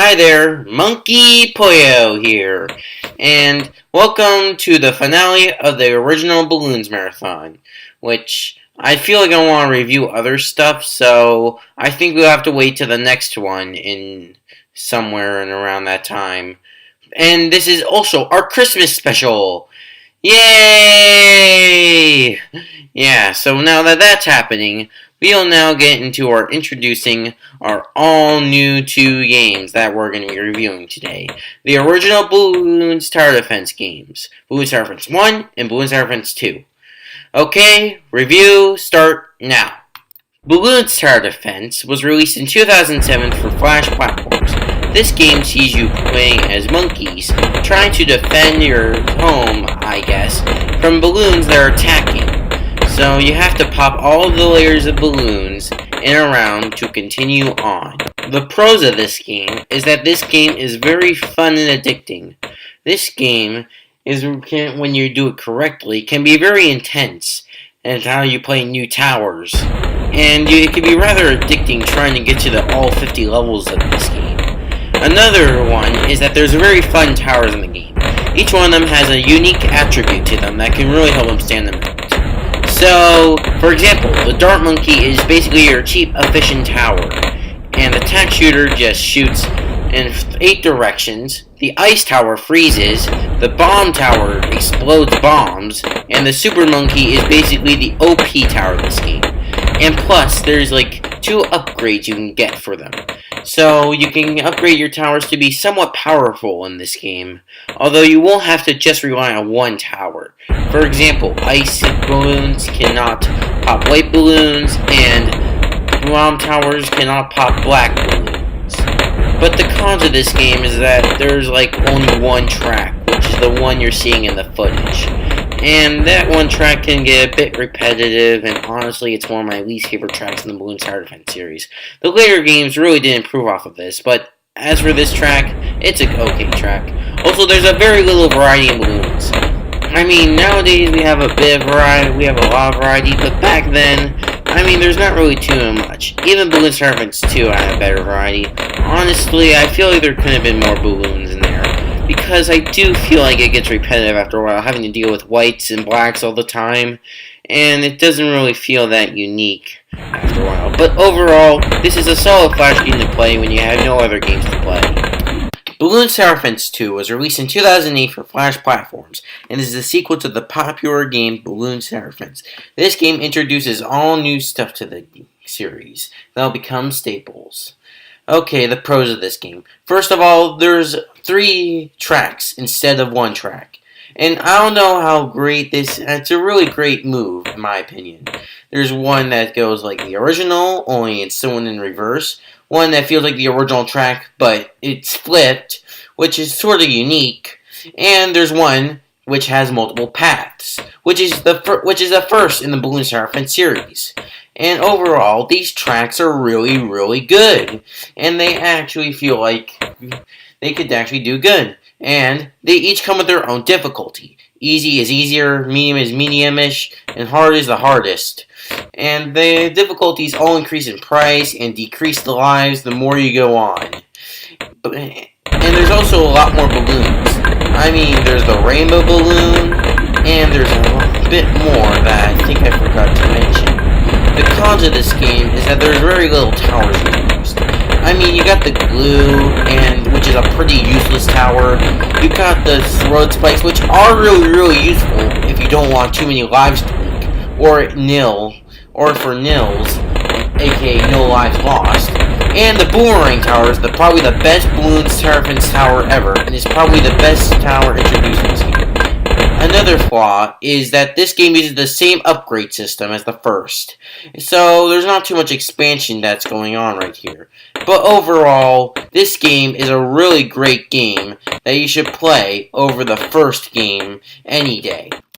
Hi there, Monkey Pollo here, and welcome to the finale of the original Balloons Marathon, which I feel like I want to review other stuff, so I think we'll have to wait till the next one in somewhere and around that time. And this is also our Christmas special! Yay! Yeah, so now that that's happening, we'll now get into our introducing our all-new two games that we're going to be reviewing today. The original Balloons Tower Defense games, Balloons Tower Defense 1 and Balloons Tower Defense 2. Okay, review, start now. Balloons Tower Defense was released in 2007 for Flash platforms. This game sees you playing as monkeys, trying to defend your home, I guess, from balloons that are attacking. So you have to pop all the layers of balloons in a round to continue on. The pros of this game is that this game is very fun and addicting. This game is, when you do it correctly, can be very intense, and it's how you play new towers. And it can be rather addicting trying to get to all 50 levels of this game. Another one is that there's very fun towers in the game. Each one of them has a unique attribute to them that can really help them stand them out. So, for example, the Dart Monkey is basically your cheap, efficient tower, and the Tack Shooter just shoots in 8 directions, the Ice Tower freezes, the Bomb Tower explodes bombs, and the Super Monkey is basically the OP tower of this game. And plus, there's like 2 upgrades you can get for them. So you can upgrade your towers to be somewhat powerful in this game, although you won't have to just rely on one tower. For example, ice balloons cannot pop white balloons, and bomb towers cannot pop black balloons. But the cons of this game is that there's like only one track, which is the one you're seeing in the footage. And that one track can get a bit repetitive, and honestly, it's one of my least favorite tracks in the Balloons Tower Defense series. The later games really did improve off of this, but as for this track, it's an okay track. Also, there's a very little variety in balloons. I mean, nowadays we have a bit of variety, we have a lot of variety, but back then, I mean, there's not really too much. Even Balloons Tower Defense 2 had a better variety. Honestly, I feel like there could have been more balloons in there, because I do feel like it gets repetitive after a while, having to deal with whites and blacks all the time, and it doesn't really feel that unique after a while. But overall, this is a solid Flash game to play when you have no other games to play. Balloons Tower Defense 2 was released in 2008 for Flash platforms, and is the sequel to the popular game Balloons Tower Defense. This game introduces all new stuff to the series that'll become staples. Okay, the pros of this game. First of all, there's 3 tracks instead of 1 track. And I don't know how great it's a really great move, in my opinion. There's one that goes like the original, only it's someone in reverse. One that feels like the original track, but it's flipped, which is sort of unique. And there's one which has multiple paths, which is a first in the Balloons Tower Defense series. And overall, these tracks are really, really good. And they actually feel like they could actually do good. And they each come with their own difficulty. Easy is easier, medium is medium-ish, and hard is the hardest. And the difficulties all increase in price and decrease the lives the more you go on. And there's also a lot more balloons. I mean, there's the rainbow balloon, and there's a bit more that I think I forgot to mention. The cons of this game is that there's very little towers used. I mean, you got the glue, which is a pretty useless tower. You got the road spikes, which are really, really useful if you don't want too many lives to leak, or for nils, aka no lives lost. And the boomerang tower is probably the best Balloons Tower Defense tower ever, and is probably the best tower introduced in this game. Another flaw is that this game uses the same upgrade system as the first, so there's not too much expansion that's going on right here. But overall, this game is a really great game that you should play over the first game any day.